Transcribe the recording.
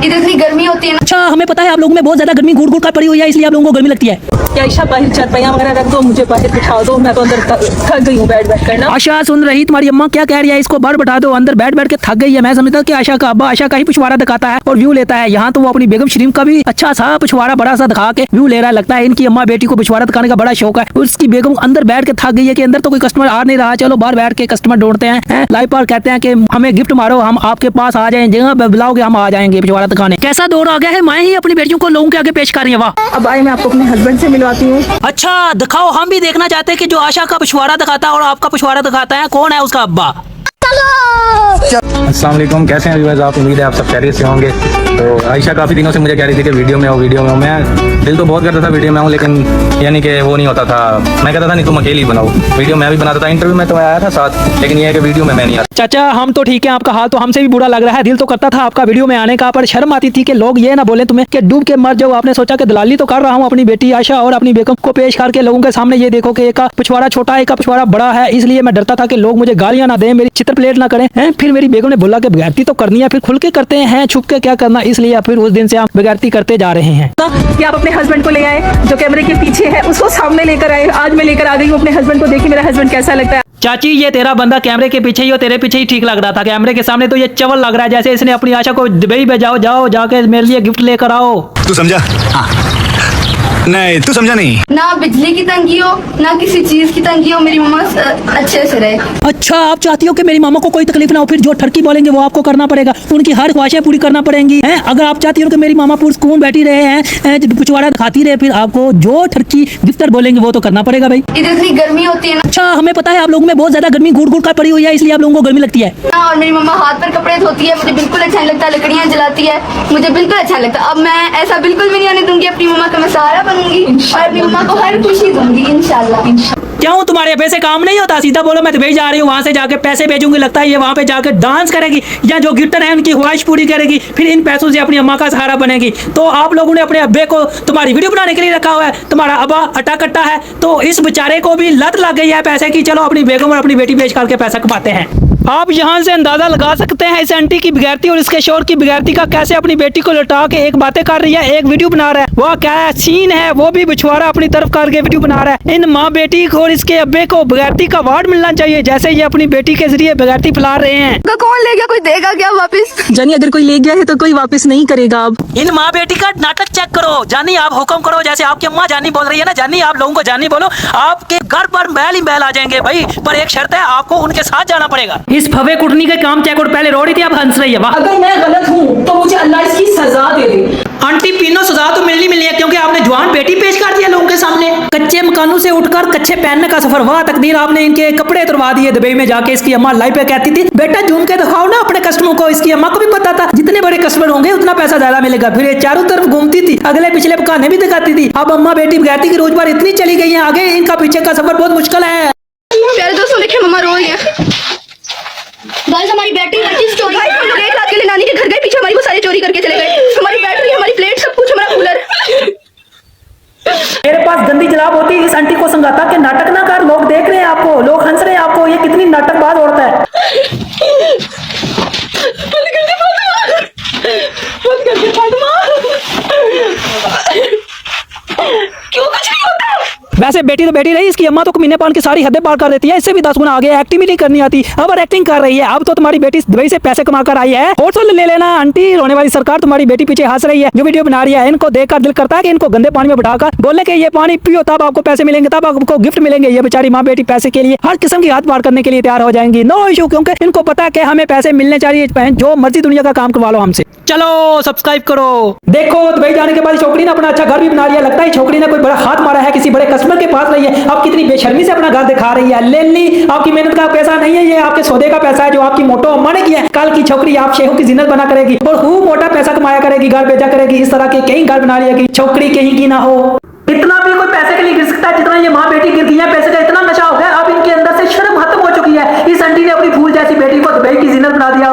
इधर इतनी गर्मी होती है ना। अच्छा, हमें पता है आप लोगों में बहुत ज्यादा गर्मी घूर घूर कर पड़ी हुई है, इसलिए आप लोगों को गर्मी लगती है। आयशा बाहर चरपाइयाँ वगैरह रख दो, मुझे बाहर बिठा दो, मैं तो अंदर थक गई हूँ बैठ बैठ कर ना। आशा सुन रही तुम्हारी अम्मा क्या कह रही है, इसको बाहर बैठा दो, अंदर बैठ बैठ के थक गई है। मैं समझता कि आशा का अब्बा आशा का ही पिछवाड़ा दिखाता है और व्यू लेता है। यहाँ तो वो अपनी बेगम शरीफ का भी अच्छा सा पिछवाड़ा बड़ा सा दिखा के व्यू ले रहा है। लगता है इनकी अम्मा बेटी को पिछवाड़ा दिखाने का बड़ा शौक है। उसकी बेगम अंदर बैठ के थक गई है कि अंदर तो कोई कस्टमर आ नहीं रहा, चलो बाहर बैठ के कस्टमर ढूंढते हैं। लाइव पर कहते हैं कि हमें गिफ्ट मारो, हम आपके पास आ जाएंगे, जगह बुलाओगे हम आ जाएंगे पिछवाड़ा दिखाने। कैसा दौर आ गया है, मैं ही अपनी बेटियों को लोगों के आगे पेश कर रही है। वाह, अब आए मैं आपको अपने हस्बैंड से मिलवाती हूँ। अच्छा दिखाओ, हम भी देखना चाहते हैं कि जो आशा का पिछवाड़ा दिखाता है और आपका पिछवाड़ा दिखाता है, कौन है उसका अब्बा। अस्सलाम वालेकुम, कैसे हैं व्यूअर्स आप? उम्मीद है आप सब खैरियत से होंगे। तो आयशा काफ़ी दिनों से मुझे कह रही थी कि वीडियो में हो। मैं दिल तो बहुत करता था वीडियो में हूँ, लेकिन यानी कि वो नहीं होता था। मैं कहता था नहीं तुम अकेली बनाओ वीडियो, मैं भी बनाता था। इंटरव्यू में तो आया था साथ, लेकिन ये है कि वीडियो में मैं नहीं आता। चाचा हम तो ठीक है, आपका हाल तो हमसे भी बुरा लग रहा है। दिल तो करता था आपका वीडियो में आने का, पर शर्म आती थी कि लोग ये ना बोले तुम्हें कि डूब के मर जाओ। आपने सोचा कि दलाली तो कर रहा हूँ अपनी बेटी आयशा और अपनी बेगम को पेश करके लोगों के सामने ये देखो कि एक का पिछवाड़ा छोटा है, एक का पिछवाड़ा बड़ा है। इसलिए मैं डरता था कि लोग मुझे गालियां ना दें, मेरी चित्र प्लेट ना करें। फिर मेरी बेगम ने बोला कि बगैरती तो करनी है, फिर खुल के करते हैं, छुप के क्या करना। इसलिए फिर उस दिन से हम बगैरती करते जा रहे हैं। कि आप अपने हस्बैंड को ले आए जो कैमरे के पीछे है, उसको सामने लेकर आए। आज मैं लेकर आ गई हूँ अपने हस्बैंड को। देखिए मेरा हस्बैंड कैसा लगता है। चाची ये तेरा बंदा कैमरे के पीछे ही और तेरे पीछे ही ठीक लग रहा था, कैमरे के सामने तो ये चवल लग रहा है जैसे इसने अपनी आशा को दुबई में जाओ जाके मेरे लिए गिफ्ट लेकर आओ। तू समझा? हाँ। नहीं तू समझा नहीं। ना बिजली की तंगी हो, ना किसी चीज की तंगी हो, मेरी मम्मा अच्छे से रहे। अच्छा, आप चाहती हो कि मेरी मामा को कोई तकलीफ ना हो, फिर जो ठरकी बोलेंगे वो आपको करना पड़ेगा, उनकी हर ख्वाहिशें पूरी करना पड़ेंगी हैं। अगर आप चाहती हो कि मेरी मामा पूरी सुकून बैठी रहे हैं, पिछवाड़ा दिखाती रहे, फिर आपको जो ठरकी गिफ्टर बोलेंगे वो तो करना पड़ेगा भाई। इधर इतनी गर्मी होती है ना। अच्छा, हमें पता है आप लोगों में बहुत ज्यादा गर्मी घूर घूर कर पड़ी हुई है, इसलिए आप लोगों को गर्मी लगती है। और मेरी मम्मा हाथ पर कपड़े धोती है, मुझे बिल्कुल अच्छा नहीं लगता। लकड़ियाँ जलाती है, मुझे बिल्कुल अच्छा नहीं लगता। अब मैं ऐसा बिल्कुल भी नहीं आने दूंगी। अपनी मम्मा का मैं सहारा बनूंगी और अपनी मम्मा को हर खुशी दूंगी इंशाल्लाह। क्यों तुम्हारे पैसे काम नहीं होता? सीधा बोलो मैं दुबई जा रही हूँ, वहाँ से जाके पैसे भेजूंगी। लगता है ये वहाँ पे जाकर डांस करेगी या जो गिफ्टर है उनकी ख्वाहिश पूरी करेगी, फिर इन पैसों से अपनी अम्मा का सहारा बनेगी। तो आप लोगों ने अपने अब्बे को तुम्हारी वीडियो बनाने के लिए रखा हुआ है। तुम्हारा अब्बा अट्टा कट्टा है, तो इस बेचारे को भी लत लग गई है पैसे की। चलो अपनी बेगम और अपनी बेटी बेच करके पैसा कमाते हैं। आप यहाँ से अंदाजा लगा सकते हैं इस आंटी की बगैरती और इसके शोर की बगैरती का, कैसे अपनी बेटी को लौटा के एक बातें कर रही है, एक वीडियो बना रहा है। वह क्या सीन है, वो भी बिछवाड़ा अपनी तरफ करके वीडियो बना रहा है। इन माँ बेटी को और इसके अब्बे को बगैरती का अवार्ड मिलना चाहिए, जैसे ये अपनी बेटी के जरिए बगैरती फैला रहे हैं। कौन ले गया, कोई देगा क्या वापस? जानी अगर कोई ले गया है तो कोई वापस नहीं करेगा। अब इन माँ बेटी का नाटक चेक करो। जानी आप हुक्म करो, जैसे आपकी अम्मा जानी बोल रही है ना, जानी आप लोगों को जानी बोलो, आपके घर पर बैल ही बैल आ जाएंगे भाई। पर एक शर्त है, आपको उनके साथ जाना पड़ेगा। इस फवे कुटनी के काम चेक करो। पहले रो रही थी, अब हंस रही है। वाह, अगर मैं गलत हूँ तो मुझे अल्लाह इसकी सजा दे दे। आंटी पीनो सजा तो मिलनी है, क्योंकि आपने जवान बेटी पेश कर दिया लोगों के सामने। कच्चे मकानों से उठकर कच्चे पहनने का सफर, वाह तकदीर, आपने इनके कपड़े तुरवा दिए दुबई में जाके। इसकी अम्मा लाइव पे कहती थी बेटा झूम के दिखाओ ना अपने कस्टमरों को। इसकी अम्मा को भी पता था जितने बड़े कस्टमर होंगे उतना पैसा ज्यादा मिलेगा। फिर ये चारों तरफ घूमती थी, अगले पिछले बहाने भी दिखाती थी। अब अम्मा बेटी बगैरती की रोज पर इतनी चली गई है आगे, इनका पीछे का सफर बहुत मुश्किल है। प्यारे दोस्तों देखिए मम्मा रो रही है। गाइस हमारी बैटरी स्टोरी, हम लोग एक रात के लिए नानी के घर गए, पीछे हमारी वो सारे चोरी करके चले गए। हमारी बैटरी, हमारी प्लेट, सब कुछ, हमारा कूलर। मेरे पास गंदी जलाब होती, इस आंटी को समझाता कि नाटक ना कर, लोग देख रहे हैं आपको, लोग हंस रहे हैं आपको, ये कितनी नाटकबाज औरत है। क्यों कुछ नहीं होता? वैसे बेटी तो बेटी रही, इसकी अम्मा तो कमीने पान की सारी हदें पार कर देती है, इससे भी 10 गुना आगे। एक्टिंग भी नहीं करनी आती, अब एक्टिंग कर रही है। अब तो तुम्हारी बेटी दुबई से पैसे कमा कर आई है, और तो ले लेना आंटी। रोने वाली सरकार तुम्हारी बेटी पीछे हंस रही है जो वीडियो बना रही है। इनको देखकर दिल करता है कि इनको गंदे पानी में बिठाकर बोले कि ये पानी पियो, तब आपको पैसे मिलेंगे, तब आपको गिफ्ट मिलेंगे। ये बेचारी माँ बेटी पैसे के लिए हर किस्म की हाथ पार करने के लिए तैयार हो जाएंगी, नो इशू, क्योंकि इनको पता है कि हमें पैसे मिलने चाहिए। जो मर्जी दुनिया का काम करवा लो हमसे। चलो सब्सक्राइब करो। देखो दुबई जाने के बाद छोकरी ने अपना अच्छा घर भी बना लिया। लगता है छोकरी ने कोई बड़ा हाथ मारा है, किसी बड़े कस्टमर के पास रही है। अब कितनी बेशर्मी से अपना घर दिखा रही है। लेली आपकी मेहनत का पैसा नहीं है, ये आपके सौदे का पैसा है जो आपकी मोटो अम्मा ने किया है। कल की छोकरी आप शेहों की जिन्नत बना करेगी और खूब मोटा पैसा कमाया करेगी, घर बेचा करेगी। इस तरह के कई घर बना लिया, छोकरी कहीं की ना हो। इतना भी कोई पैसे के लिए गिर सकता है जितना ये माँ बेटी गिर गई है। पैसे का इतना नशा हो गया, अब इनके अंदर से शर्म खत्म हो चुकी है। इस आंटी ने अपनी फूल जैसी बेटी को दुबई की जिन्नत बना दिया।